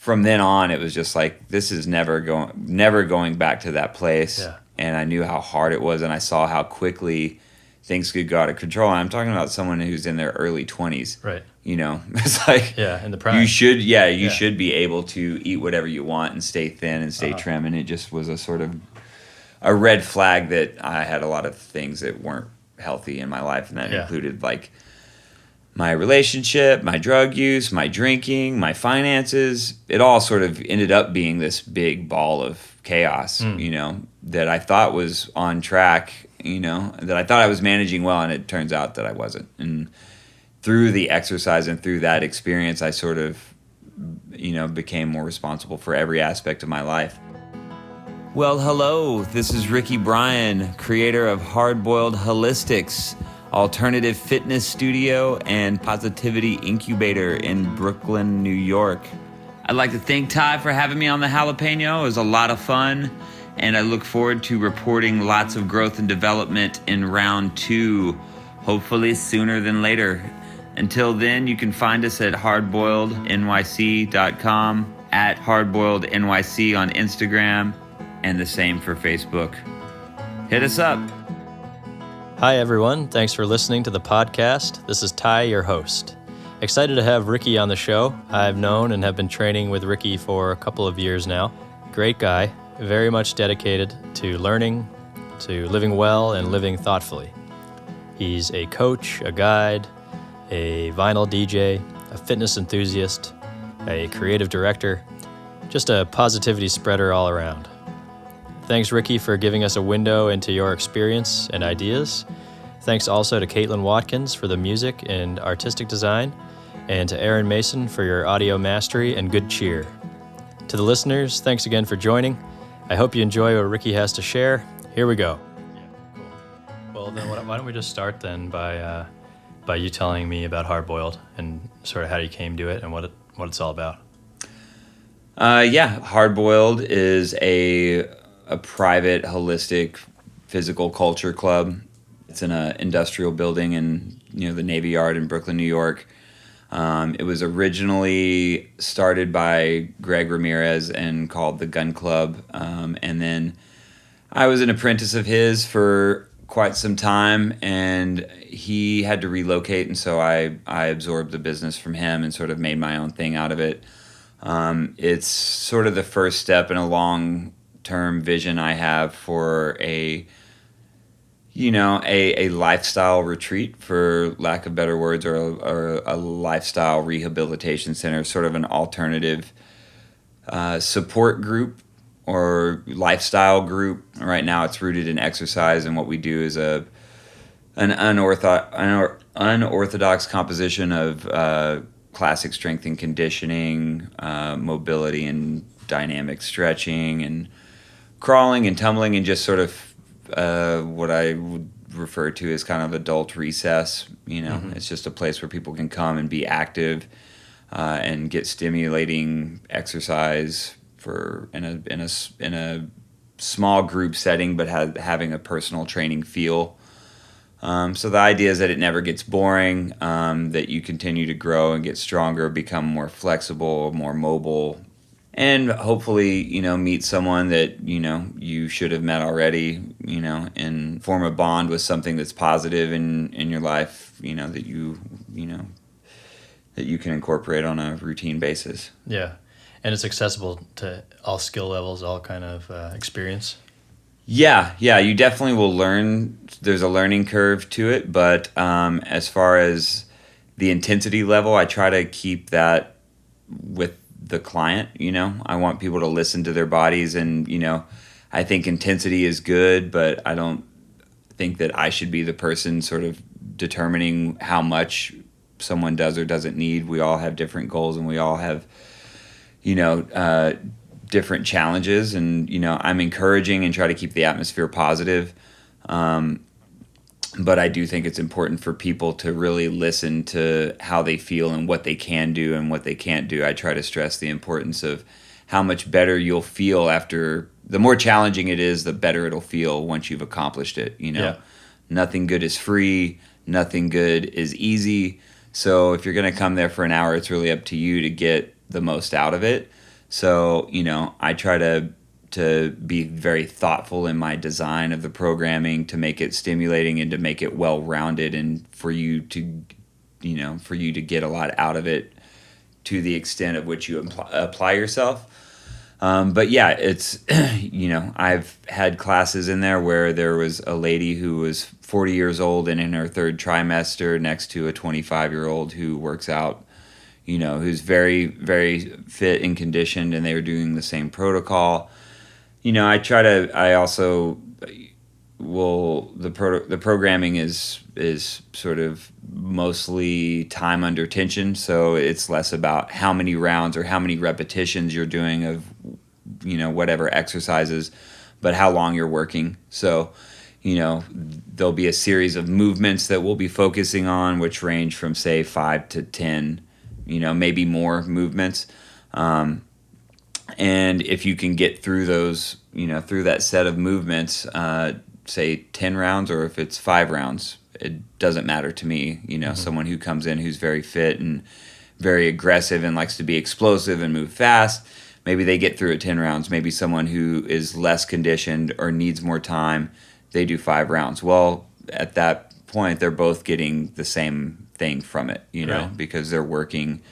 from then on, it was just like, this is never going back to that place. Yeah. And I knew how hard it was, and I saw how quickly things could go out of control. And I'm talking about someone who's in their early 20s. Right. It's like, in the prime. you should be able to eat whatever you want and stay thin and stay trim. And it just was a sort of a red flag that I had a lot of things that weren't healthy in my life, and that included like my relationship, my drug use, my drinking, my finances. It all sort of ended up being this big ball of chaos, that I thought was on track, that I thought I was managing well, and it turns out that I wasn't. And through the exercise and through that experience, I sort of, became more responsible for every aspect of my life. Well, hello, this is Riki Bryan, creator of Hardboiled Holistics, alternative fitness studio and positivity incubator in Brooklyn, New York. I'd like to thank Ty for having me on the Jalapeno. It was a lot of fun, and I look forward to reporting lots of growth and development in round 2, hopefully sooner than later. Until then, you can find us at hardboilednyc.com, at hardboilednyc on Instagram, and the same for Facebook. Hit us up. Hi, everyone. Thanks for listening to the podcast. This is Ty, your host. Excited to have Riki on the show. I've known and have been training with Riki for a couple of years now. Great guy, very much dedicated to learning, to living well, and living thoughtfully. He's a coach, a guide, a vinyl DJ, a fitness enthusiast, a creative director, just a positivity spreader all around. Thanks, Riki, for giving us a window into your experience and ideas. Thanks also to Caitlin Watkins for the music and artistic design, and to Aaron Mason for your audio mastery and good cheer. To the listeners, thanks again for joining. I hope you enjoy what Riki has to share. Here we go. Yeah, cool. Well, then why don't we just start then by you telling me about Hardboiled and sort of how you came to it and what it's all about. Hardboiled is a private, holistic, physical culture club. It's in an industrial building in the Navy Yard in Brooklyn, New York. It was originally started by Greg Ramirez and called the Gun Club. And then I was an apprentice of his for quite some time, and he had to relocate, and so I absorbed the business from him and sort of made my own thing out of it. It's sort of the first step in a long-term vision I have for a lifestyle retreat, for lack of better words, or a lifestyle rehabilitation center, sort of an alternative support group or lifestyle group. Right now it's rooted in exercise, and what we do is an unorthodox composition of classic strength and conditioning, mobility and dynamic stretching, and crawling and tumbling, and just sort of what I would refer to as kind of adult recess. It's just a place where people can come and be active and get stimulating exercise in a small group setting, but having a personal training feel. So the idea is that it never gets boring, that you continue to grow and get stronger, become more flexible, more mobile, and hopefully, meet someone that, you should have met already, and form a bond with something that's positive in your life, that you can incorporate on a routine basis. Yeah. And it's accessible to all skill levels, all kind of experience. Yeah, you definitely will learn. There's a learning curve to it, but as far as the intensity level, I try to keep that with the client. I want people to listen to their bodies, and I think intensity is good, but I don't think that I should be the person sort of determining how much someone does or doesn't need. We all have different goals, and we all have different challenges, and I'm encouraging and try to keep the atmosphere positive, but I do think it's important for people to really listen to how they feel and what they can do and what they can't do. I try to stress the importance of how much better you'll feel after. The more challenging it is, the better it'll feel once you've accomplished it. Nothing good is free, nothing good is easy. So if you're going to come there for an hour, it's really up to you to get the most out of it. So, I try to be very thoughtful in my design of the programming to make it stimulating and to make it well-rounded, and for you to get a lot out of it to the extent of which you apply yourself. But yeah, it's, I've had classes in there where there was a lady who was 40 years old and in her third trimester next to a 25-year-old who works out, who's very, very fit and conditioned, and they were doing the same protocol. I also the programming is sort of mostly time under tension, so it's less about how many rounds or how many repetitions you're doing of whatever exercises, but how long you're working. So there'll be a series of movements that we'll be focusing on, which range from say 5 to 10, maybe more movements. And if you can get through those, through that set of movements, say 10 rounds, or if it's 5 rounds, it doesn't matter to me. Someone who comes in who's very fit and very aggressive and likes to be explosive and move fast, maybe they get through it 10 rounds. Maybe someone who is less conditioned or needs more time, they do 5 rounds. Well, at that point, they're both getting the same thing from it, Right. because they're working,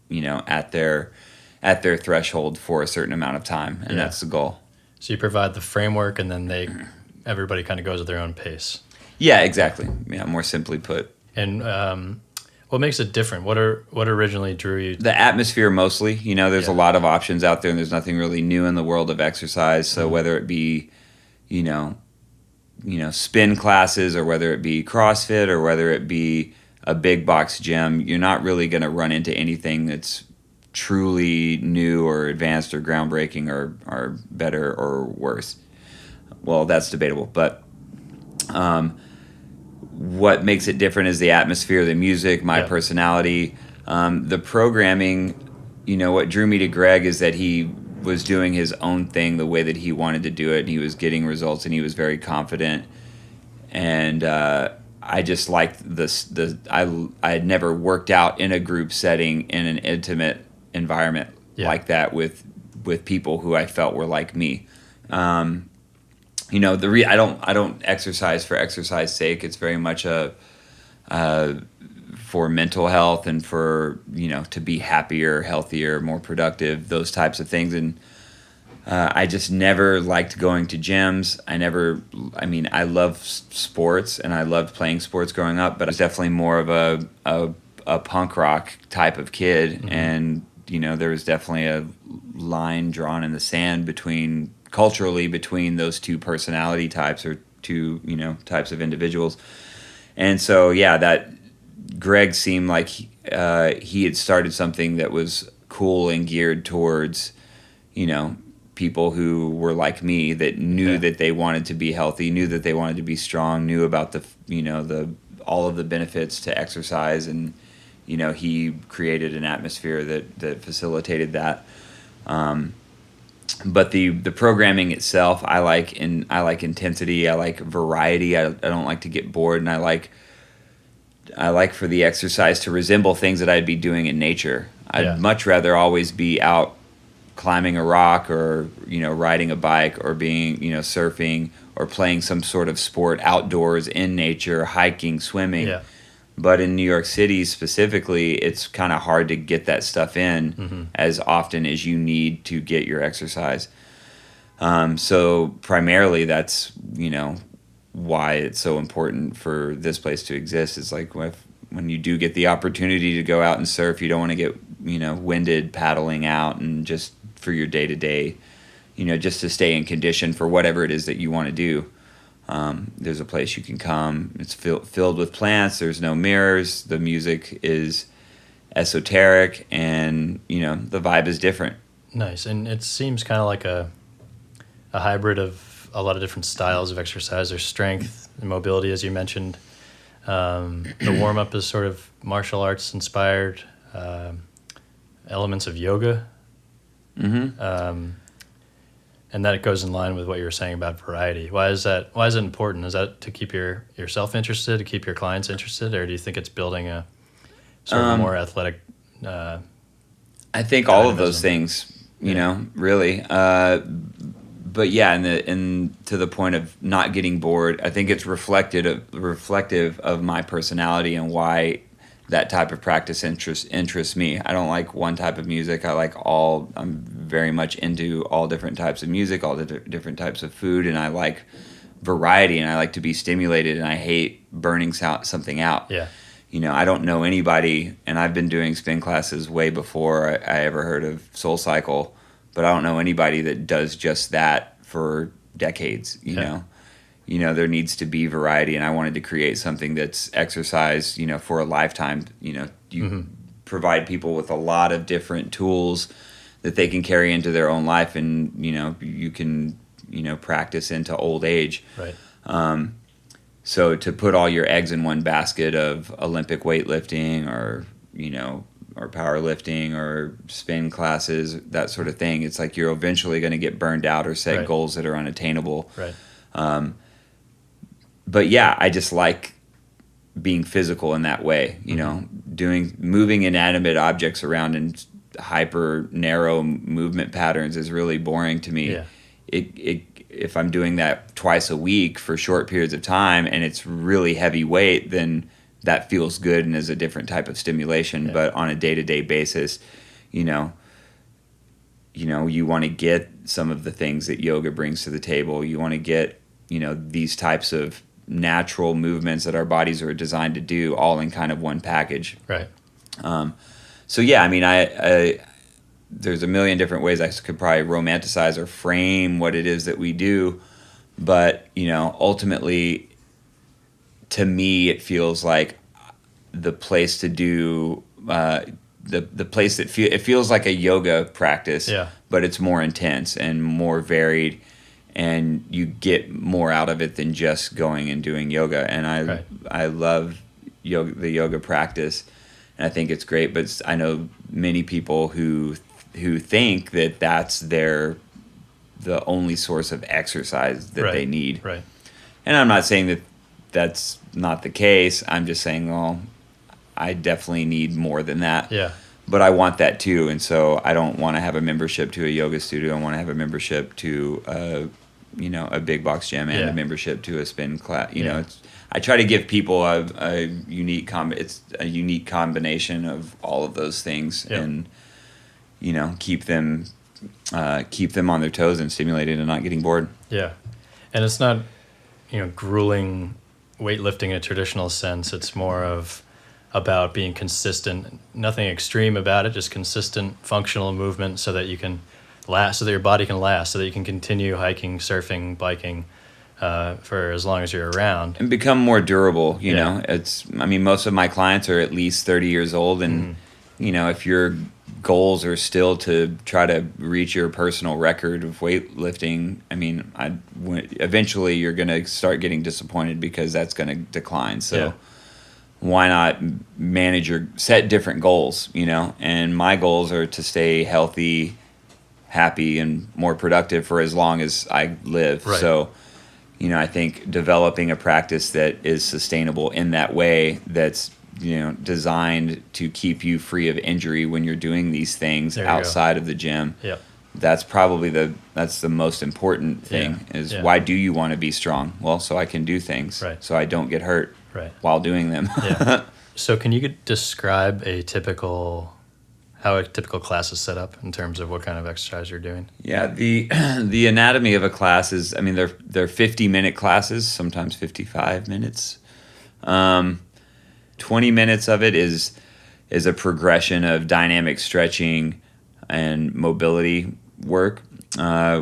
at their threshold for a certain amount of time, and that's the goal. So you provide the framework, and then everybody kind of goes at their own pace. Yeah, exactly. Yeah, more simply put. And what makes it different? What originally drew you? The atmosphere mostly. There's a lot of options out there, and there's nothing really new in the world of exercise. So whether it be, spin classes, or whether it be CrossFit, or whether it be a big box gym, you're not really going to run into anything that's truly new or advanced or groundbreaking or better or worse. Well, that's debatable, but what makes it different is the atmosphere, the music, my personality, the programming. What drew me to Greg is that he was doing his own thing the way that he wanted to do it, and he was getting results, and he was very confident. And I just liked I had never worked out in a group setting in an intimate environment like that with people who I felt were like me. I don't exercise for exercise sake. It's very much for mental health and for to be happier, healthier, more productive, those types of things. And I just never liked going to gyms. I love sports, and I loved playing sports growing up, but I was definitely more of a punk rock type of kid. And there was definitely a line drawn in the sand culturally between those two personality types, or two types of individuals. And so that Greg seemed like he had started something that was cool and geared towards people who were like me, that knew that they wanted to be healthy, knew that they wanted to be strong, knew about the all of the benefits to exercise. And he created an atmosphere that facilitated that. But the programming itself, I like intensity. I like variety. I don't like to get bored, and I like for the exercise to resemble things that I'd be doing in nature. I'd much rather always be out climbing a rock, or riding a bike, or being surfing, or playing some sort of sport outdoors in nature, hiking, swimming. Yeah. But in New York City specifically, it's kind of hard to get that stuff in as often as you need to get your exercise. So primarily that's, why it's so important for this place to exist. Is like when you do get the opportunity to go out and surf, you don't want to get, winded paddling out, and just for your day-to-day, just to stay in condition for whatever it is that you want to do. There's a place you can come. It's filled with plants. There's no mirrors. The music is esoteric, and the vibe is different. Nice. And it seems kind of like a hybrid of a lot of different styles of exercise. There's strength and mobility, as you mentioned. The warm-up is sort of martial arts inspired, elements of yoga. And that it goes in line with what you were saying about variety. Why is that? Why is it important? Is that to keep yourself interested, to keep your clients interested, or do you think it's building a sort of more athletic? I think all of those things, you know, really. But yeah, and to the point of not getting bored, I think it's reflective of my personality and why that type of practice interests me. I don't like one type of music. I'm very much into all different types of music, all the different types of food, and I like variety, and I like to be stimulated, and I hate burning something out. Yeah. You know, I don't know anybody, and I've been doing spin classes way before I ever heard of SoulCycle, but I don't know anybody that does just that for decades, you know. You know, there needs to be variety, and I wanted to create something that's exercise, you know, for a lifetime. You know, you provide people with a lot of different tools that they can carry into their own life, and, you know, you can, you know, practice into old age. Right. So to put all your eggs in one basket of Olympic weightlifting or, you know, or powerlifting or spin classes, that sort of thing, it's like you're eventually going to get burned out or set goals that are unattainable. Right. But yeah, I just like being physical in that way, you know, moving inanimate objects around in hyper narrow movement patterns is really boring to me. Yeah. If I'm doing that twice a week for short periods of time and it's really heavy weight, then that feels good and is a different type of stimulation. Yeah. But on a day-to-day basis, you know, you want to get some of the things that yoga brings to the table. You want to get, you know, these types of natural movements that our bodies are designed to do all in kind of one package. Right. So yeah, I mean, I there's a million different ways I could probably romanticize or frame what it is that we do, but, you know, ultimately, to me, it feels like the place to do the place that it feels like a yoga practice, but it's more intense and more varied, and you get more out of it than just going and doing yoga. And I love the yoga practice, and I think it's great. But I know many people who think that that's the only source of exercise that they need. Right. And I'm not saying that that's not the case. I'm just saying, well, I definitely need more than that. Yeah. But I want that too, and so I don't want to have a membership to a yoga studio. I want to have a membership to a big box gym and a membership to a spin class. You know, I try to give people a unique unique combination of all of those things, and, you know, keep them on their toes and stimulated and not getting bored. Yeah. And it's not, you know, grueling weightlifting in a traditional sense. It's more about being consistent, nothing extreme about it, just consistent functional movement so that you can last, so that your body can last, so that you can continue hiking, surfing, biking for as long as you're around. And become more durable, you know. Most of my clients are at least 30 years old, and, you know, if your goals are still to try to reach your personal record of weightlifting, I mean, eventually you're going to start getting disappointed because that's going to decline. So why not set different goals, you know? And my goals are to stay healthy, happy, and more productive for as long as I live. Right. So, you know, I think developing a practice that is sustainable in that way, that's, you know, designed to keep you free of injury when you're doing these things outside of the gym. Yep. That's probably the most important thing is why do you want to be strong? Well, so I can do things so I don't get hurt while doing them. So can you describe how a typical class is set up in terms of what kind of exercise you're doing? Yeah, the anatomy of a class is, I mean, they're 50-minute classes, sometimes 55 minutes. 20 minutes of it is a progression of dynamic stretching and mobility work,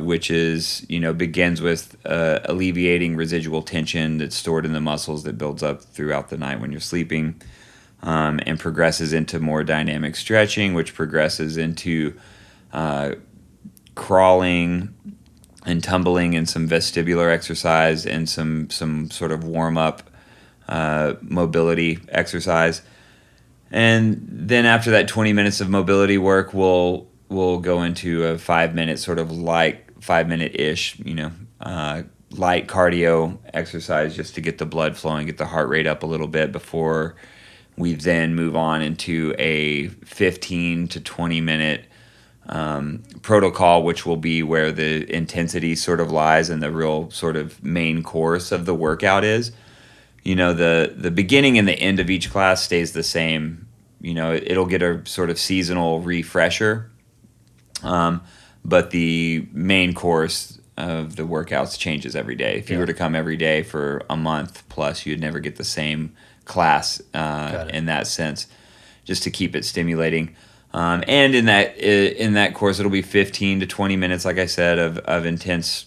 which is, you know, begins with alleviating residual tension that's stored in the muscles that builds up throughout the night when you're sleeping, and progresses into more dynamic stretching, which progresses into crawling and tumbling and some vestibular exercise and some sort of warm-up mobility exercise. And then after that 20 minutes of mobility work, we'll go into a 5-minute sort of light, 5-minute-ish, you know, light cardio exercise just to get the blood flowing, get the heart rate up a little bit before we then move on into a 15 to 20 minute protocol, which will be where the intensity sort of lies and the real sort of main course of the workout is. The beginning and the end of each class stays the same. It'll get a sort of seasonal refresher, but the main course of the workouts changes every day. If you were to come every day for a month plus, you'd never get the same class in that sense, just to keep it stimulating. And in that course, it'll be 15 to 20 minutes, like I said, of intense,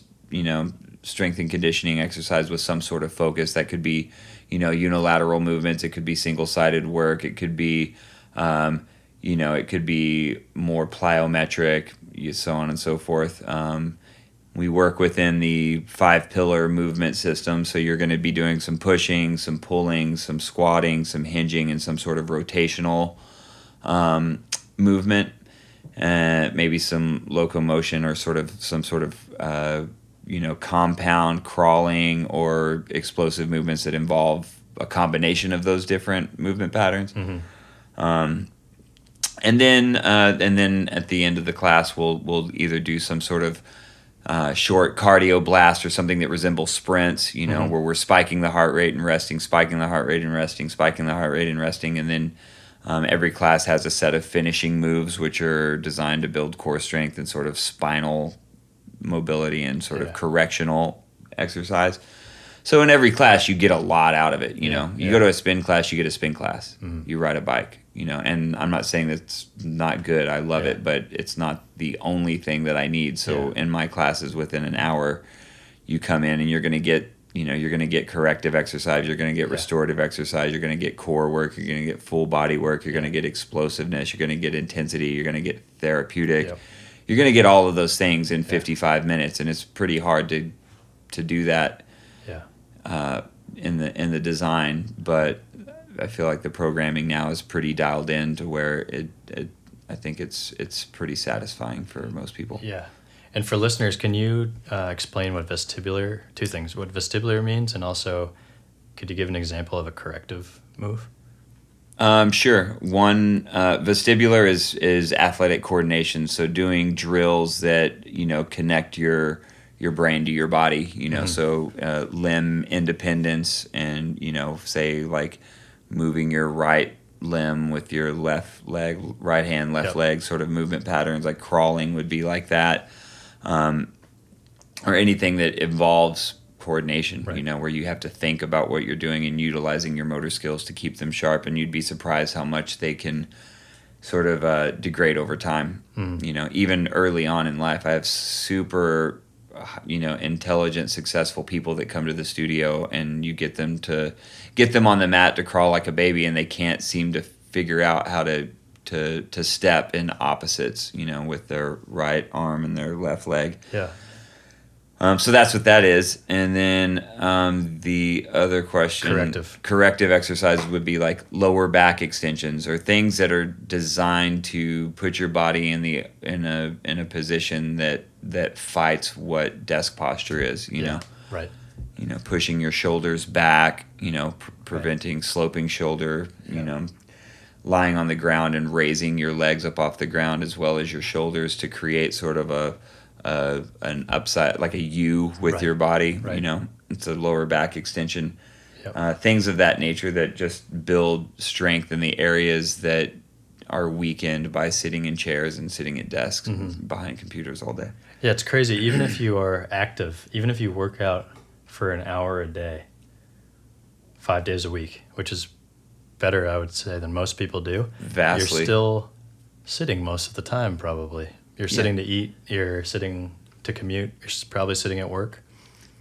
strength and conditioning exercise with some sort of focus. That could be, unilateral movements. It could be single-sided work. It could be, it could be more plyometric, so on and so forth. We work within the 5-pillar movement system, so you're going to be doing some pushing, some pulling, some squatting, some hinging, and some sort of rotational movement, maybe some locomotion or some sort of compound crawling or explosive movements that involve a combination of those different movement patterns. And then at the end of the class, we'll either do some sort of short cardio blast or something that resembles sprints, where we're spiking the heart rate and resting, spiking the heart rate and resting, spiking the heart rate and resting. And then every class has a set of finishing moves, which are designed to build core strength and sort of spinal mobility and sort of correctional exercise. So in every class, you get a lot out of it. You go to a spin class, you get a spin class. You ride a bike, and I'm not saying that's not good. I love it, but it's not the only thing that I need. So in my classes, within an hour, you come in and you're going to get, you're going to get corrective exercise. You're going to get restorative exercise. You're going to get core work. You're going to get full body work. You're going to get explosiveness. You're going to get intensity. You're going to get therapeutic. You're going to get all of those things in 55 minutes, and it's pretty hard to do that in the design. But I feel like the programming now is pretty dialed in to where I think it's pretty satisfying for most people. Yeah. And for listeners, can you explain what vestibular means, and also could you give an example of a corrective move? Sure. One, vestibular is athletic coordination. So doing drills that, connect your brain to your body, so limb independence and, say like moving your right limb with your left leg, right hand, left leg sort of movement patterns, like crawling would be like that. Or anything that involves coordination, where you have to think about what you're doing and utilizing your motor skills to keep them sharp, and you'd be surprised how much they can sort of degrade over time. Even early on in life, I have super intelligent, successful people that come to the studio, and you get them on the mat to crawl like a baby, and they can't seem to figure out how to step in opposites, with their right arm and their left leg. So that's what that is. And then the other question, corrective exercises would be like lower back extensions, or things that are designed to put your body in a position that fights what desk posture is, pushing your shoulders back, preventing sloping shoulder, lying on the ground and raising your legs up off the ground as well as your shoulders to create sort of an upside, like a U with your body. It's a lower back extension. Things of that nature that just build strength in the areas that are weakened by sitting in chairs and sitting at desks and behind computers all day. Yeah, it's crazy. Even if you are active, even if you work out for an hour a day, 5 days a week, which is better, I would say, than most people do. Vastly. You're still sitting most of the time, probably. You're sitting to eat, you're sitting to commute, you're probably sitting at work.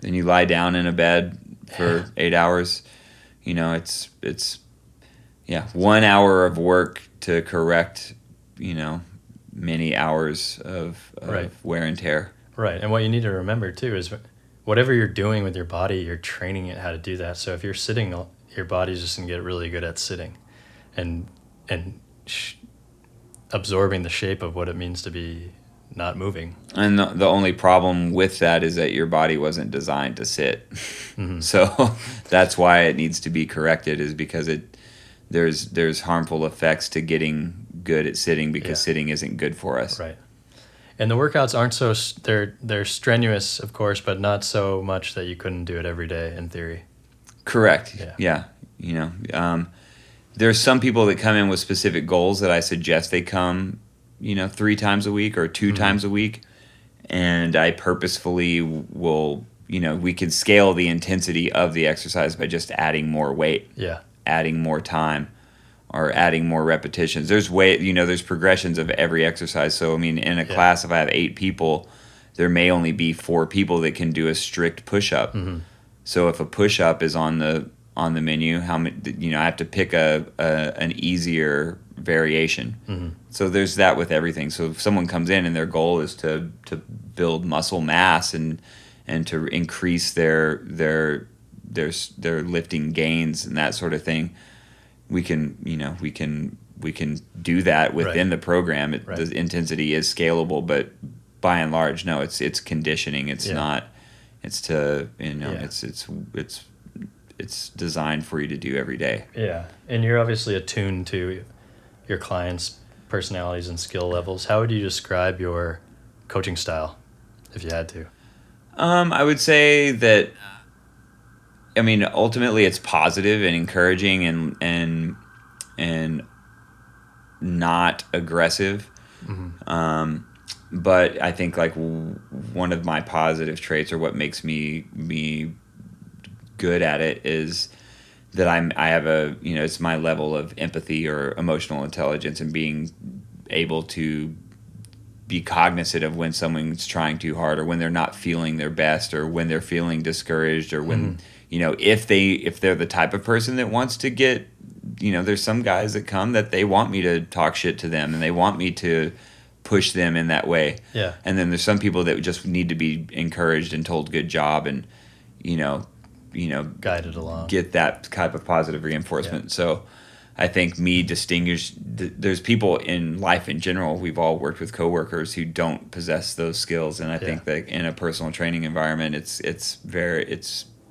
Then you lie down in a bed for 8 hours. It's 1 hour of work to correct, many hours of wear and tear. Right. And what you need to remember too is whatever you're doing with your body, you're training it how to do that. So if you're sitting, your body's just going to get really good at sitting and absorbing the shape of what it means to be not moving. And the only problem with that is that your body wasn't designed to sit. So that's why it needs to be corrected, is because there's harmful effects to getting good at sitting, because sitting isn't good for us. Right. And the workouts aren't they're strenuous, of course, but not so much that you couldn't do it every day in theory. Correct. Yeah. There's some people that come in with specific goals that I suggest they come, 3 times a week or 2 times a week. And I purposefully will, we can scale the intensity of the exercise by just adding more weight, adding more time, or adding more repetitions. There's there's progressions of every exercise. So, in a class, if I have 8 people, there may only be 4 people that can do a strict push-up. Mm-hmm. So if a push-up is on the menu, I have to pick an easier variation. Mm-hmm. So there's that with everything. So if someone comes in and their goal is to build muscle mass and to increase their lifting gains and that sort of thing, we can do that within the program. The intensity is scalable, but by and large, no, it's conditioning. It's not. It's to it's designed for you to do every day. Yeah, and you're obviously attuned to your clients' personalities and skill levels. How would you describe your coaching style, if you had to? I would say that. Ultimately, it's positive and encouraging and not aggressive. Mm-hmm. But I think one of my positive traits, or what makes me good at it, is that I have it's my level of empathy or emotional intelligence, and being able to be cognizant of when someone's trying too hard, or when they're not feeling their best, or when they're feeling discouraged, or when if they're the type of person that wants to get, there's some guys that come that they want me to talk shit to them and they want me to push them in that way. Yeah. And then there's some people that just need to be encouraged and told good job and, guided along. Get that type of positive reinforcement. Yeah. So I think there's people in life in general, we've all worked with coworkers who don't possess those skills. And I think that in a personal training environment, it's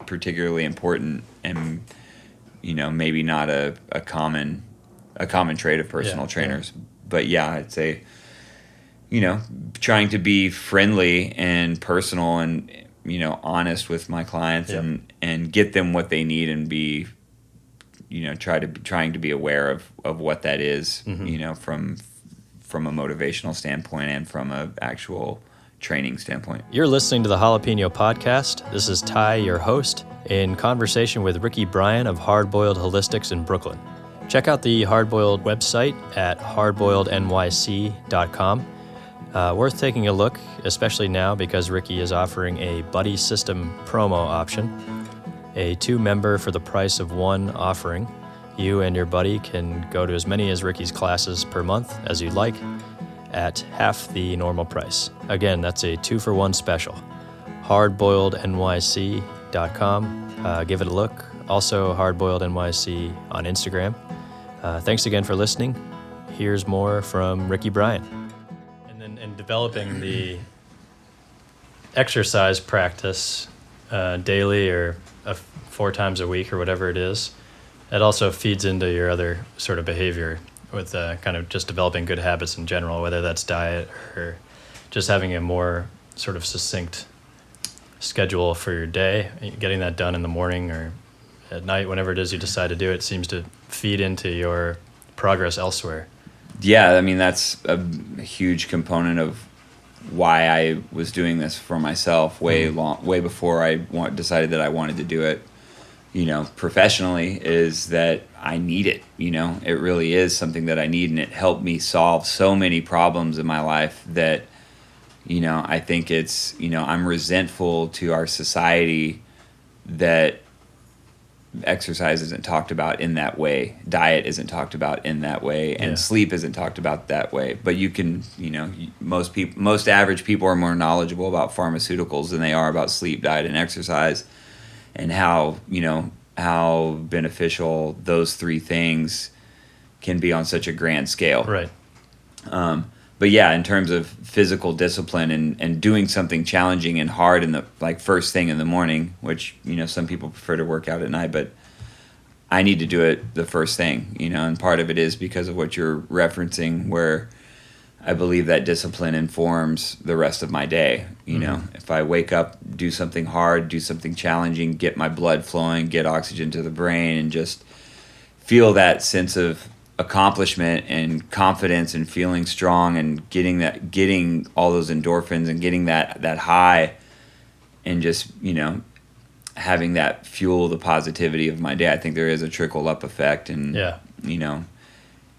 particularly important, and maybe not a common trait of personal trainers. But I'd say trying to be friendly and personal and honest with my clients and get them what they need, and be trying to be aware of what that is, from a motivational standpoint and from a actual training standpoint. You're listening to the Jalapeno Podcast. This is Ty, your host, in conversation with Riki Bryan of Hardboiled Holistics in Brooklyn. Check out the Hardboiled website at hardboilednyc.com. Worth taking a look, especially now because Riki is offering a buddy system promo option. A 2-member for the price of 1 offering. You and your buddy can go to as many as Riki's classes per month as you'd like, at half the normal price. Again, that's a 2-for-1 special. Hardboilednyc.com. Give it a look. Also, Hardboiled NYC on Instagram. Thanks again for listening. Here's more from Riki Bryan. And then in developing the exercise practice daily or 4 times a week or whatever it is, it also feeds into your other sort of behavior with kind of just developing good habits in general, whether that's diet or just having a more sort of succinct schedule for your day. Getting that done in the morning or at night, whenever it is you decide to do it, seems to feed into your progress elsewhere. Yeah, that's a huge component of why I was doing this for myself way before I decided that I wanted to do it. Professionally, is that I need it. It really is something that I need, and it helped me solve so many problems in my life that, I think it's, I'm resentful to our society that exercise isn't talked about in that way, diet isn't talked about in that way, and sleep isn't talked about that way. But you can, most average people are more knowledgeable about pharmaceuticals than they are about sleep, diet, and exercise. And how beneficial those 3 things can be on such a grand scale. Right. But in terms of physical discipline and doing something challenging and hard in the first thing in the morning, which some people prefer to work out at night, but I need to do it the first thing. And part of it is because of what you're referencing, where I believe that discipline informs the rest of my day. You know, if I wake up, do something hard, do something challenging, get my blood flowing, get oxygen to the brain, and just feel that sense of accomplishment and confidence and feeling strong and getting all those endorphins and getting that high, and just, you know, having that fuel the positivity of my day. I think there is a trickle up effect, and you know,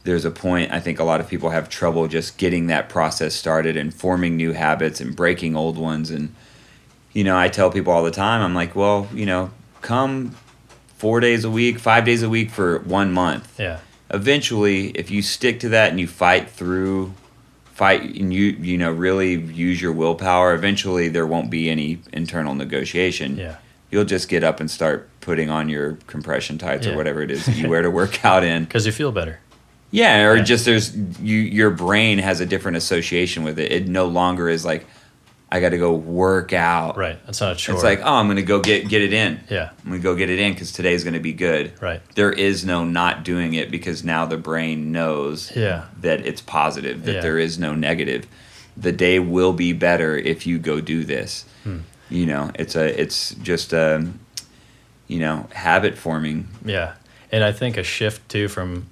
there's a point, I think a lot of people have trouble just getting that process started and forming new habits and breaking old ones. And, you know, I tell people all the time, I'm like, well, you know, come 4 days a week, 5 days a week for 1 month. Yeah. Eventually, if you stick to that and you fight and you know, really use your willpower, eventually there won't be any internal negotiation. Yeah. You'll just get up and start putting on your compression tights or whatever it is that you wear to work out in. Because you feel better. Yeah, or just your brain has a different association with it. It no longer is like, I got to go work out. Right, that's not a chore. It's like, oh, I'm going to go get it in. Yeah. I'm going to go get it in because today's going to be good. Right. There is no not doing it because now the brain knows that it's positive, that there is no negative. The day will be better if you go do this. You know, it's just you know, habit forming. Yeah, and I think a shift too from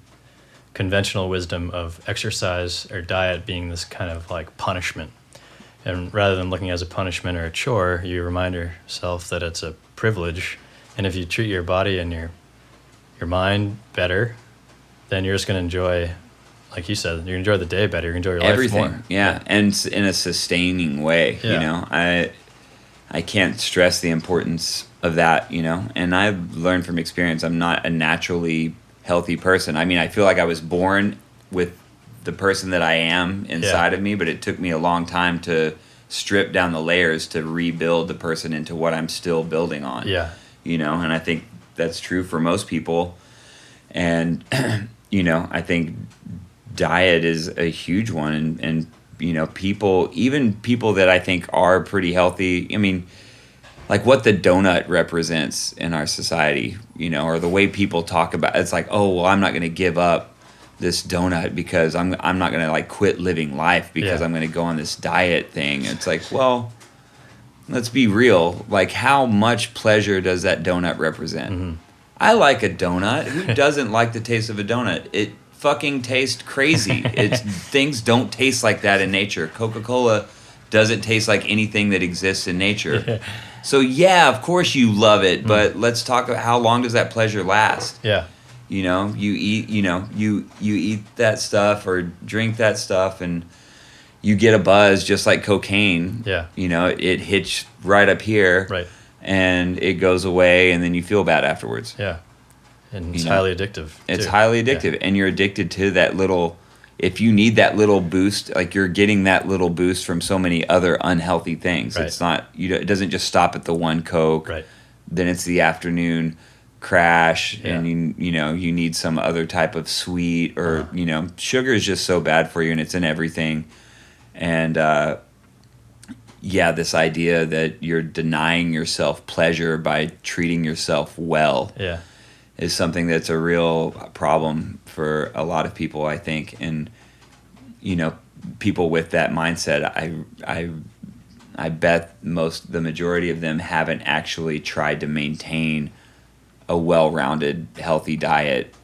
conventional wisdom of exercise or diet being this kind of like punishment, and rather than looking as a punishment or a chore, you remind yourself that it's a privilege, and if you treat your body and your mind better, then you're just going to enjoy, like you said, you enjoy the day better, you enjoy your everything life more. And in a sustaining way. You know, I can't stress the importance of that, you know, and I've learned from experience I'm not a naturally healthy person. I mean, I feel like I was born with the person that I am inside of me, but it took me a long time to strip down the layers to rebuild the person into what I'm still building on. Yeah. You know, and I think that's true for most people. And, you know, I think diet is a huge one. And you know, even people that I think are pretty healthy, I mean, like what the donut represents in our society, you know, or the way people talk about it's like, oh, well, I'm not going to give up this donut because I'm not going to like quit living life because I'm going to go on this diet thing. It's like, well, let's be real. Like, how much pleasure does that donut represent? I like a donut. Who doesn't like the taste of a donut? It fucking tastes crazy. Things don't taste like that in nature. Coca-Cola doesn't taste like anything that exists in nature. So yeah, of course you love it, but let's talk about how long does that pleasure last? Yeah. You know, you eat that stuff or drink that stuff and you get a buzz just like cocaine. Yeah. You know, it hits right up here. Right. And it goes away and then you feel bad afterwards. Yeah. And it's highly addictive. It's highly addictive. And you're addicted to that little, if you need that little boost, like you're getting that little boost from so many other unhealthy things. Right. It's not, it doesn't just stop at the one Coke. Right. Then it's the afternoon crash and you need some other type of sweet or, sugar is just so bad for you and it's in everything. And, this idea that you're denying yourself pleasure by treating yourself well. Yeah. Is something that's a real problem for a lot of people, I think. And, people with that mindset, I bet the majority of them haven't actually tried to maintain a well-rounded, healthy diet,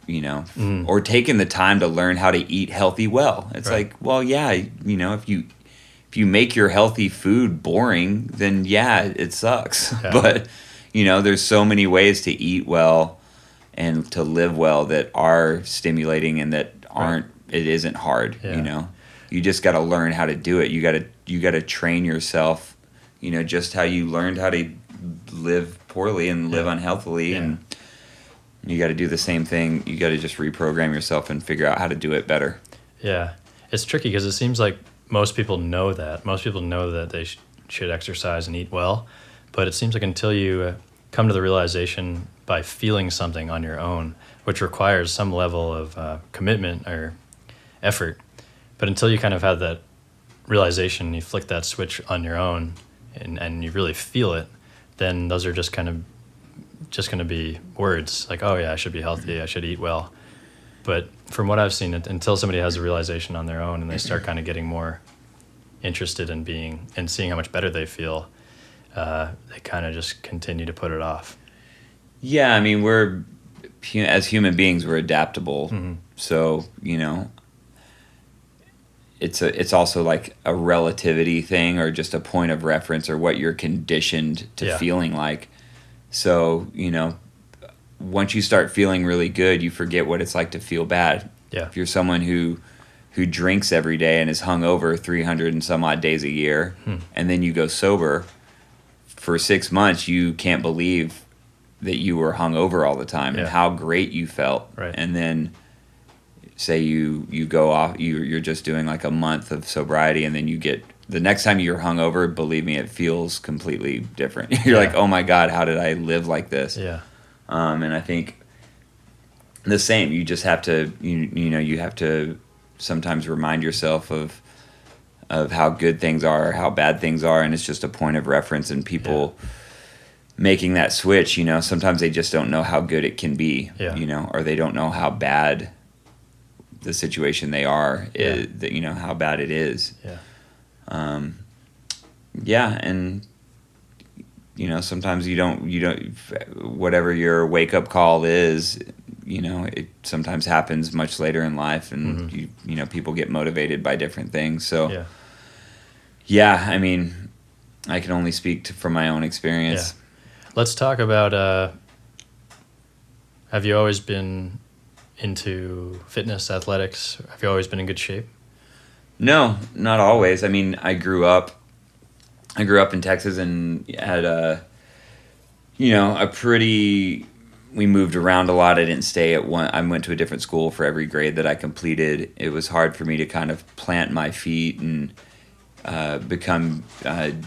or taken the time to learn how to eat healthy well. It's like, well, yeah, if you make your healthy food boring, then yeah, it sucks. Yeah. But, there's so many ways to eat well and to live well that are stimulating and that aren't, it isn't hard, you just got to learn how to do it. You got to train yourself, just how you learned how to live poorly and live unhealthily. Yeah. And you got to do the same thing. You got to just reprogram yourself and figure out how to do it better. Yeah. It's tricky because it seems like most people know that. Most people know that they should exercise and eat well. But it seems like until you come to the realization by feeling something on your own, which requires some level of commitment or effort. But until you kind of have that realization, you flick that switch on your own and you really feel it, then those are just kind of just going to be words like, oh yeah, I should be healthy, I should eat well. But from what I've seen, until somebody has a realization on their own and they start kind of getting more interested in being and seeing how much better they feel, they kind of just continue to put it off. Yeah, I mean, as human beings, we're adaptable. Mm-hmm. So, you know, it's also like a relativity thing, or just a point of reference, or what you're conditioned to feeling like. So, you know, once you start feeling really good, you forget what it's like to feel bad. Yeah. If you're someone who drinks every day and is hungover 300 and some odd days a year, and then you go sober for 6 months, you can't believe that you were hungover all the time and how great you felt. Right. And then say you go off, you're just doing like a month of sobriety, and then you get the next time you're hungover, believe me, it feels completely different. You're like, oh my God, how did I live like this? Yeah. And I think the same, you just have to, you have to sometimes remind yourself of how good things are, or how bad things are. And it's just a point of reference, and people making that switch, you know, sometimes they just don't know how good it can be, you know, or they don't know how bad the situation they are is, that, you know, how bad it is. And you know, sometimes you don't, whatever your wake up call is, you know, it sometimes happens much later in life, and you know, people get motivated by different things. So I mean, I can only speak from my own experience. Let's talk about, have you always been into fitness, athletics? Have you always been in good shape? No, not always. I mean, I grew up in Texas and had we moved around a lot. I didn't stay at one. I went to a different school for every grade that I completed. It was hard for me to kind of plant my feet and become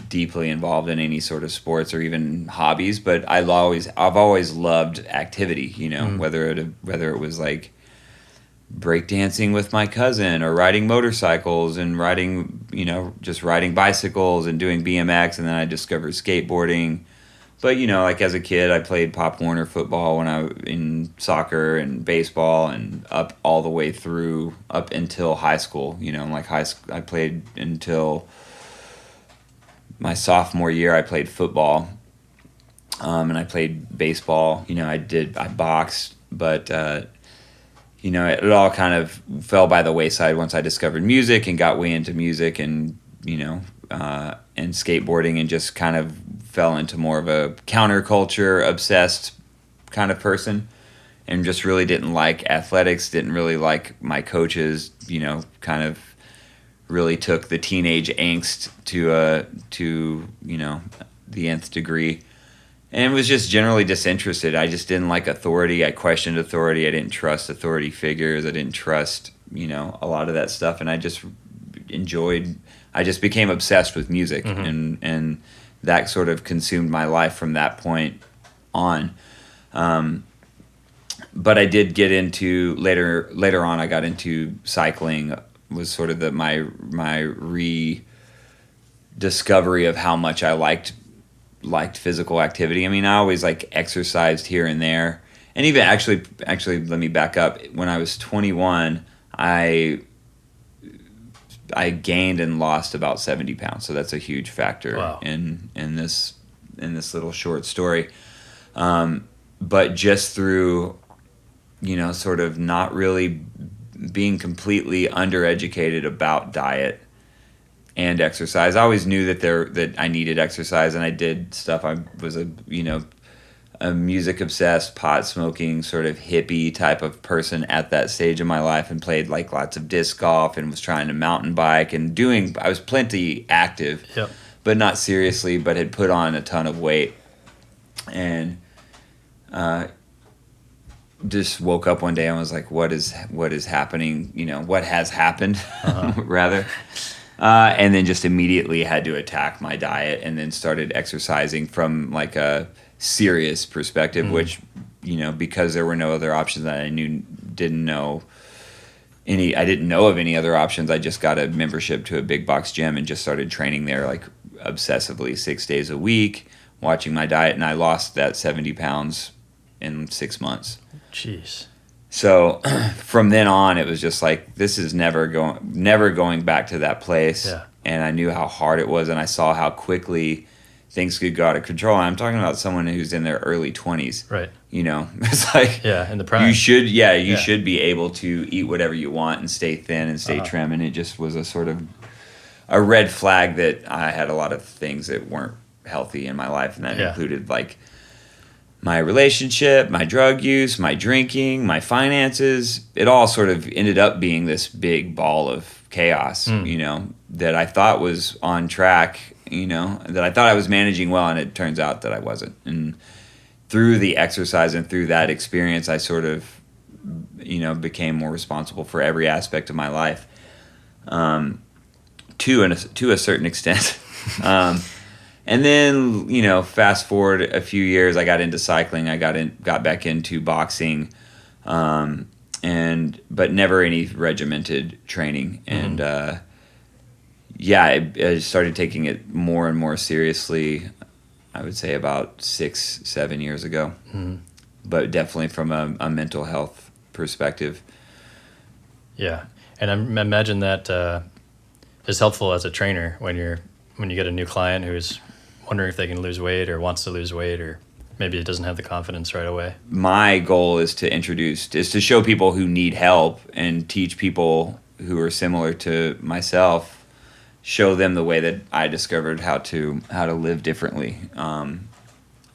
deeply involved in any sort of sports or even hobbies. But I've always loved activity, you know, whether it was like breakdancing with my cousin, or riding motorcycles and just riding bicycles and doing BMX. And then I discovered skateboarding. But, you know, like as a kid, I played Pop Warner football when I was in soccer and baseball, and up all the way through up until high school. You know, like high school, I played until my sophomore year. I played football, and I played baseball. You know, I boxed, but you know, it all kind of fell by the wayside once I discovered music and got way into music, and you know, and skateboarding, and just kind of fell into more of a counterculture obsessed kind of person, and just really didn't like athletics, didn't really like my coaches, you know, kind of really took the teenage angst to you know, the nth degree, and was just generally disinterested. I just didn't like authority. I questioned authority. I didn't trust authority figures. I didn't trust, you know, a lot of that stuff, and I just became obsessed with music, and that sort of consumed my life from that point on. But I did get into later on. I got into cycling. Was sort of my rediscovery of how much I liked physical activity. I mean, I always like exercised here and there, and even actually, let me back up. When I was 21, I gained and lost about 70 pounds. So that's a huge factor in this little short story. But just through, you know, sort of not really being completely undereducated about diet and exercise. I always knew that I needed exercise, and I did stuff. I was a music obsessed, pot smoking, sort of hippie type of person at that stage of my life, and played like lots of disc golf, and was trying to mountain bike, and I was plenty active, but not seriously, but had put on a ton of weight, and just woke up one day and was like, what is happening? You know, what has happened, rather. And then just immediately had to attack my diet, and then started exercising from like a serious perspective, which, you know, because there were no other options that I didn't know of any other options. I just got a membership to a big box gym and just started training there like obsessively 6 days a week, watching my diet, and I lost that 70 pounds in 6 months. Jeez. So from then on, it was just like, this is never going back to that place. Yeah. And I knew how hard it was, and I saw how quickly things could go out of control. And I'm talking about someone who's in their early 20s. Right. It's like, in the prime. You should be able to eat whatever you want and stay thin and stay trim. And it just was a sort of a red flag that I had a lot of things that weren't healthy in my life, and that included like my relationship, my drug use, my drinking, my finances. It all sort of ended up being this big ball of chaos, that I thought was on track, that I thought I was managing well, and it turns out that I wasn't. And through the exercise and through that experience, I sort of, became more responsible for every aspect of my life, to a certain extent. And then, fast forward a few years, I got into cycling. I got back into boxing, but never any regimented training. And I started taking it more and more seriously. I would say about 6-7 years ago, but definitely from a mental health perspective. Yeah, and I imagine that is helpful as a trainer when you get a new client who's wondering if they can lose weight or wants to lose weight, or maybe it doesn't have the confidence right away. My goal is to show people who need help and teach people who are similar to myself, show them the way that I discovered how to live differently. I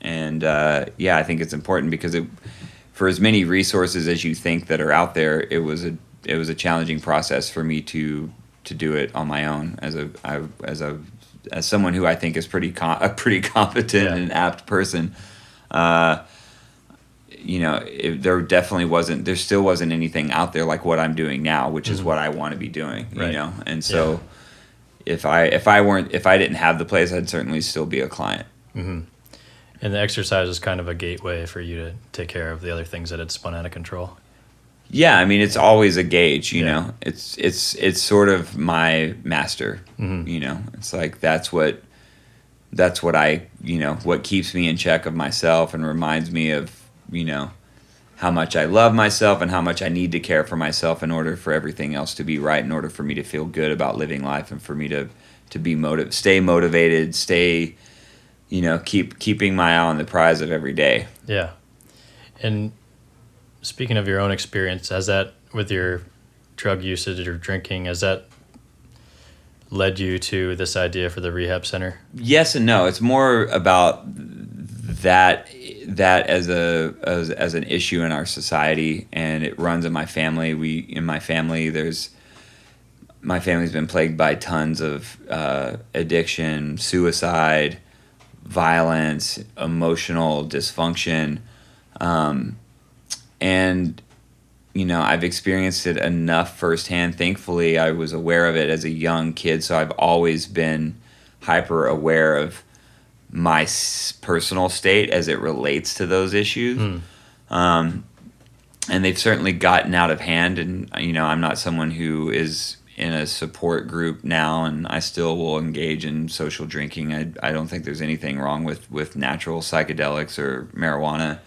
think it's important because for as many resources as you think that are out there, it was a challenging process for me to do it on my own as someone who I think is a pretty competent and apt person. There still wasn't anything out there like what I'm doing now, which is what I want to be doing, And so if I didn't have the place, I'd certainly still be a client. Mm-hmm. And the exercise is kind of a gateway for you to take care of the other things that had spun out of control. Yeah, I mean, it's always a gauge, It's sort of my master, It's like that's what I, what keeps me in check of myself and reminds me of, how much I love myself and how much I need to care for myself in order for everything else to be right, in order for me to feel good about living life, and for me to be stay motivated, keeping my eye on the prize of every day. Yeah. And speaking of your own experience, has that, with your drug usage or drinking, has that led you to this idea for the rehab center? Yes and no. It's more about that as an issue in our society, and it runs in my family. My family's been plagued by tons of addiction, suicide, violence, emotional dysfunction. And, I've experienced it enough firsthand. Thankfully, I was aware of it as a young kid, so I've always been hyper aware of my personal state as it relates to those issues. And they've certainly gotten out of hand, and, I'm not someone who is in a support group now, and I still will engage in social drinking. I don't think there's anything wrong with natural psychedelics or marijuana,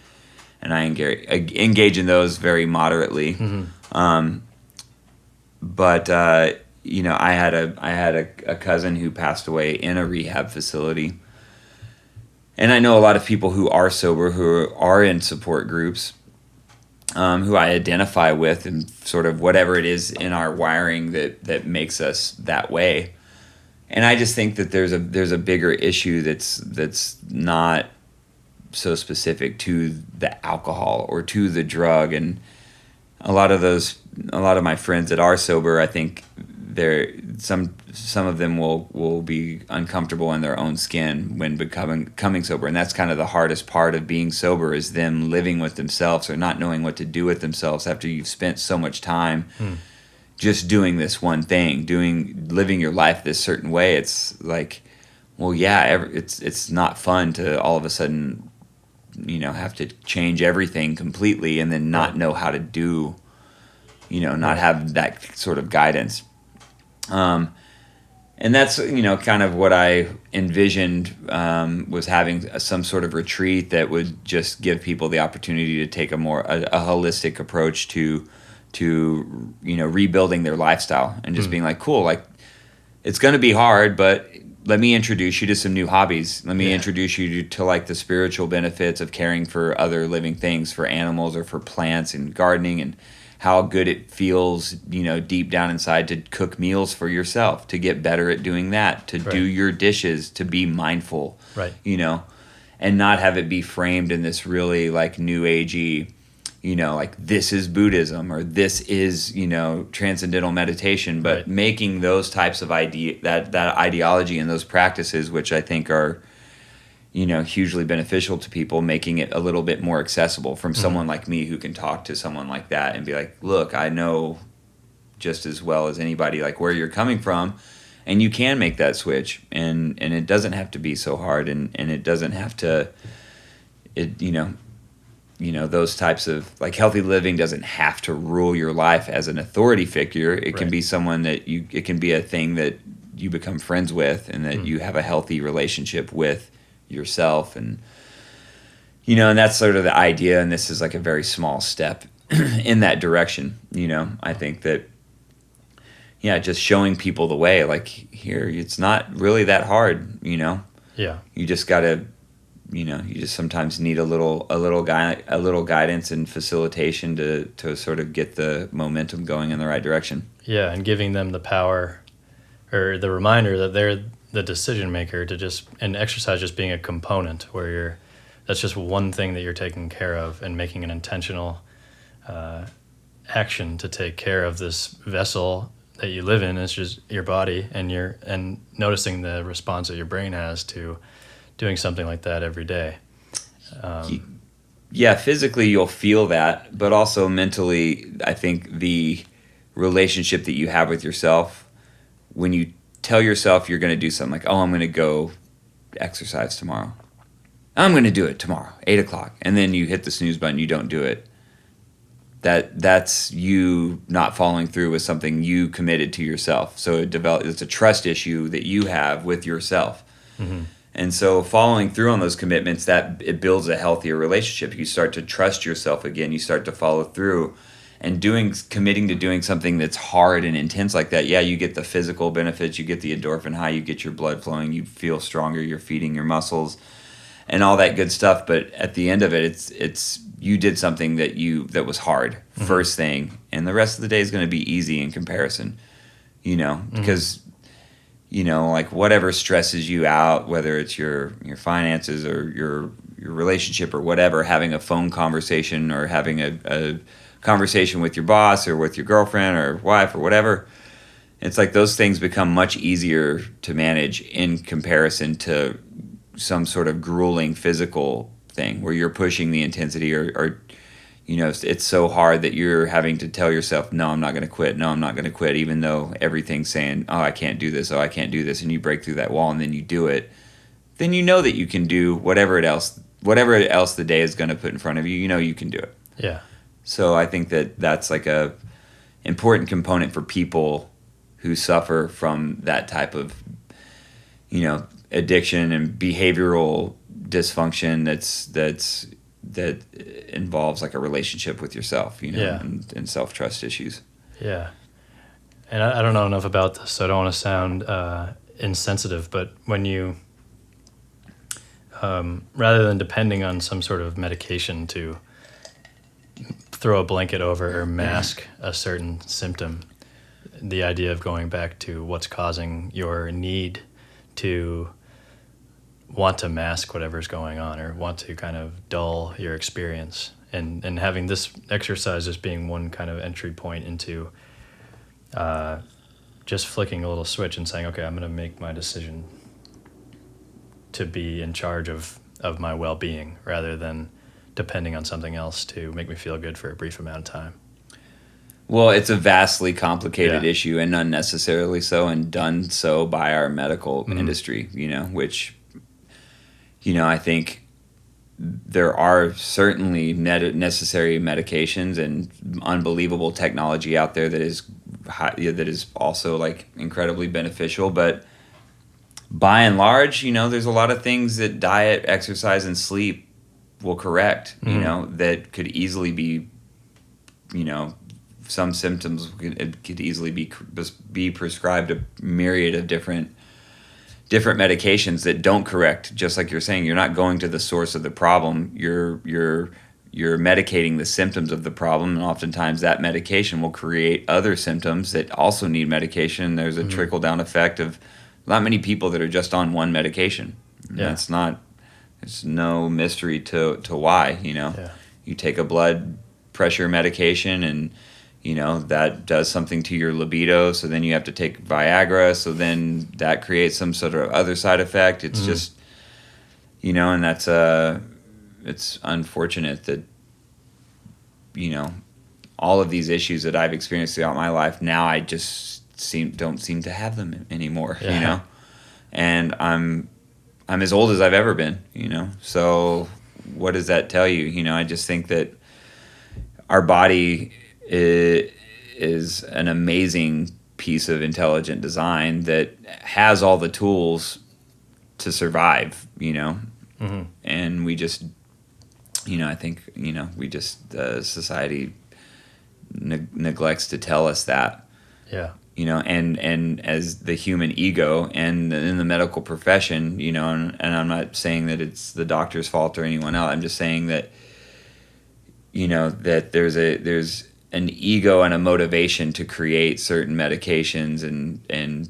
and I engage in those very moderately. But I had a cousin who passed away in a rehab facility, and I know a lot of people who are sober, who are in support groups, who I identify with, and sort of whatever it is in our wiring that makes us that way. And I just think that there's a bigger issue that's not so specific to the alcohol or to the drug. And a lot of my friends that are sober, I think some of them will be uncomfortable in their own skin when becoming sober, and that's kind of the hardest part of being sober, is them living with themselves or not knowing what to do with themselves after you've spent so much time just doing this one thing, living your life this certain way. It's like, well, yeah, it's not fun to all of a sudden have to change everything completely and then not know how to do, not have that sort of guidance. And And that's, kind of what I envisioned, was having some sort of retreat that would just give people the opportunity to take a holistic approach to rebuilding their lifestyle and just being like, cool, like it's going to be hard, but let me introduce you to some new hobbies. Let me introduce you to like the spiritual benefits of caring for other living things, for animals or for plants and gardening, and how good it feels, deep down inside to cook meals for yourself, to get better at doing that, to do your dishes, to be mindful, and not have it be framed in this really like new agey, like this is Buddhism or this is, transcendental meditation, but making those types of that ideology and those practices, which I think are, hugely beneficial to people, making it a little bit more accessible from someone like me who can talk to someone like that and be like, look, I know just as well as anybody like where you're coming from, and you can make that switch, and it doesn't have to be so hard, and it doesn't have to, those types of like healthy living doesn't have to rule your life as an authority figure. It can be someone that it can be a thing that you become friends with, and that you have a healthy relationship with yourself, and and that's sort of the idea, and this is like a very small step in that direction. I think that just showing people the way, like here, it's not really that hard. You just gotta you just sometimes need a little guidance and facilitation to sort of get the momentum going in the right direction. And giving them the power or the reminder that they're the decision maker, and exercise just being a component where that's just one thing that you're taking care of, and making an intentional action to take care of this vessel that you live in. It's just your body, and noticing the response that your brain has to doing something like that every day. Physically you'll feel that, but also mentally, I think the relationship that you have with yourself, when you tell yourself you're going to do something like, I'm going to go exercise tomorrow. I'm going to do it tomorrow, 8:00. And then you hit the snooze button, you don't do it. That's you not following through with something you committed to yourself. So it's a trust issue that you have with yourself. Mm-hmm. And so following through on those commitments, that it builds a healthier relationship. You start to trust yourself again. You start to follow through. And committing to doing something that's hard and intense like that, you get the physical benefits, you get the endorphin high, you get your blood flowing, you feel stronger, you're feeding your muscles, and all that good stuff. But at the end of it, it's you did something that was hard first thing, and the rest of the day is going to be easy in comparison, because like whatever stresses you out, whether it's your finances or your relationship or whatever, having a phone conversation or having a conversation with your boss or with your girlfriend or wife or whatever, it's like those things become much easier to manage in comparison to some sort of grueling physical thing where you're pushing the intensity or it's so hard that you're having to tell yourself, no, I'm not going to quit. No, I'm not going to quit. Even though everything's saying, oh, I can't do this. Oh, I can't do this. And you break through that wall and then you do it. Then that you can do whatever else the day is going to put in front of you. You can do it. Yeah. So I think that's like a important component for people who suffer from that type of, addiction and behavioral dysfunction that involves like a relationship with yourself, and self-trust issues. Yeah. And I don't know enough about this, so I don't want to sound insensitive, but when you, rather than depending on some sort of medication to throw a blanket over or mask a certain symptom, the idea of going back to what's causing your need to want to mask whatever's going on or want to kind of dull your experience, and having this exercise as being one kind of entry point into just flicking a little switch and saying, okay, I'm going to make my decision to be in charge of my well-being rather than depending on something else to make me feel good for a brief amount of time. Well, it's a vastly complicated issue, and unnecessarily so, and done so by our medical industry, which, I think there are certainly necessary medications and unbelievable technology out there that is also like incredibly beneficial. But by and large, there's a lot of things that diet, exercise, and sleep will correct. That could easily be, some symptoms could easily be prescribed a myriad of different medications that don't correct. Just like you're saying, you're not going to the source of the problem. You're medicating the symptoms of the problem, and oftentimes that medication will create other symptoms that also need medication. There's a trickle down effect of not many people that are just on one medication. Yeah. It's no mystery to why. You take a blood pressure medication and that does something to your libido, so then you have to take Viagra, so then that creates some sort of other side effect. It's just, and that's it's unfortunate that, all of these issues that I've experienced throughout my life, now I just don't seem to have them anymore, and I'm as old as I've ever been, so what does that tell you? I just think that our body is an amazing piece of intelligent design that has all the tools to survive, and we just, I think, we just, society neglects to tell us that, and as the human ego and in the medical profession, and I'm not saying that it's the doctor's fault or anyone else. I'm just saying that, that there's an ego and a motivation to create certain medications, and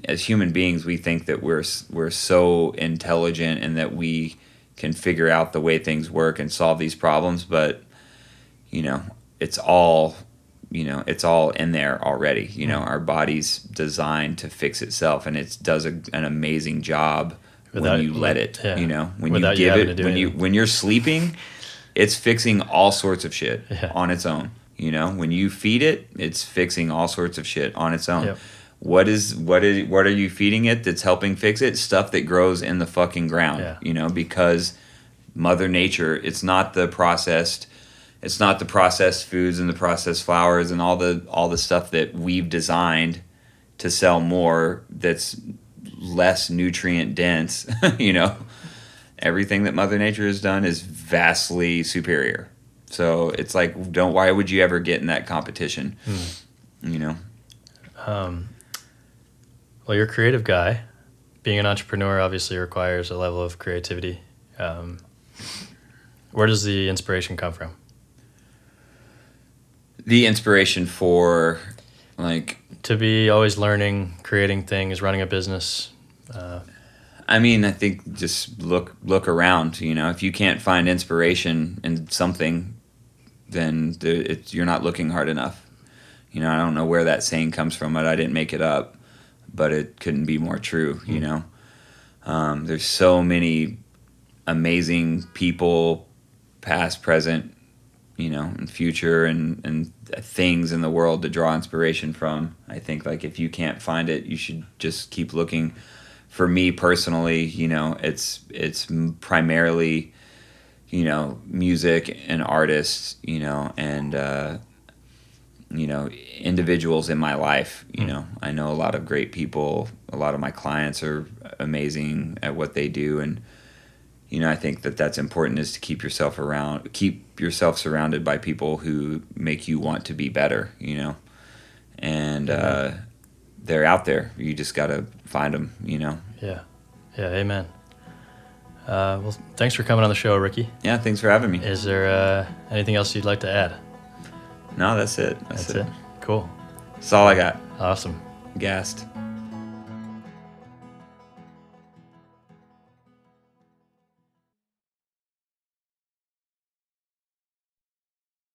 as human beings we think that we're so intelligent and that we can figure out the way things work and solve these problems, but it's all in there already. Our body's designed to fix itself, and it does an amazing job when you let it. When you give it, when you're sleeping, it's fixing all sorts of shit on its own. When you feed it, it's fixing all sorts of shit on its own. Yep. What are you feeding it that's helping fix it? Stuff that grows in the fucking ground. Because Mother Nature, it's not the processed foods and the processed flours and all the stuff that we've designed to sell more that's less nutrient dense. Everything that Mother Nature has done is vastly superior. So it's like, why would you ever get in that competition? Well, you're a creative guy. Being an entrepreneur obviously requires a level of creativity. Where does the inspiration come from? The inspiration for, to be always learning, creating things, running a business. I think just look around. If you can't find inspiration in something, then you're not looking hard enough. I don't know where that saying comes from, but I didn't make it up, but it couldn't be more true. There's so many amazing people, past, present, and future, and things in the world to draw inspiration from. I think if you can't find it, you should just keep looking. For me personally, it's primarily, music and artists, and, individuals in my life. I know a lot of great people. A lot of my clients are amazing at what they do. And, I think that that's important, is to keep yourself surrounded by people who make you want to be better, and, they're out there. You just got to find them, Yeah. Amen. Well, thanks for coming on the show, Riki. Yeah, thanks for having me. Is there anything else you'd like to add? No, that's it. That's it. Cool. That's all I got. Awesome. Gassed.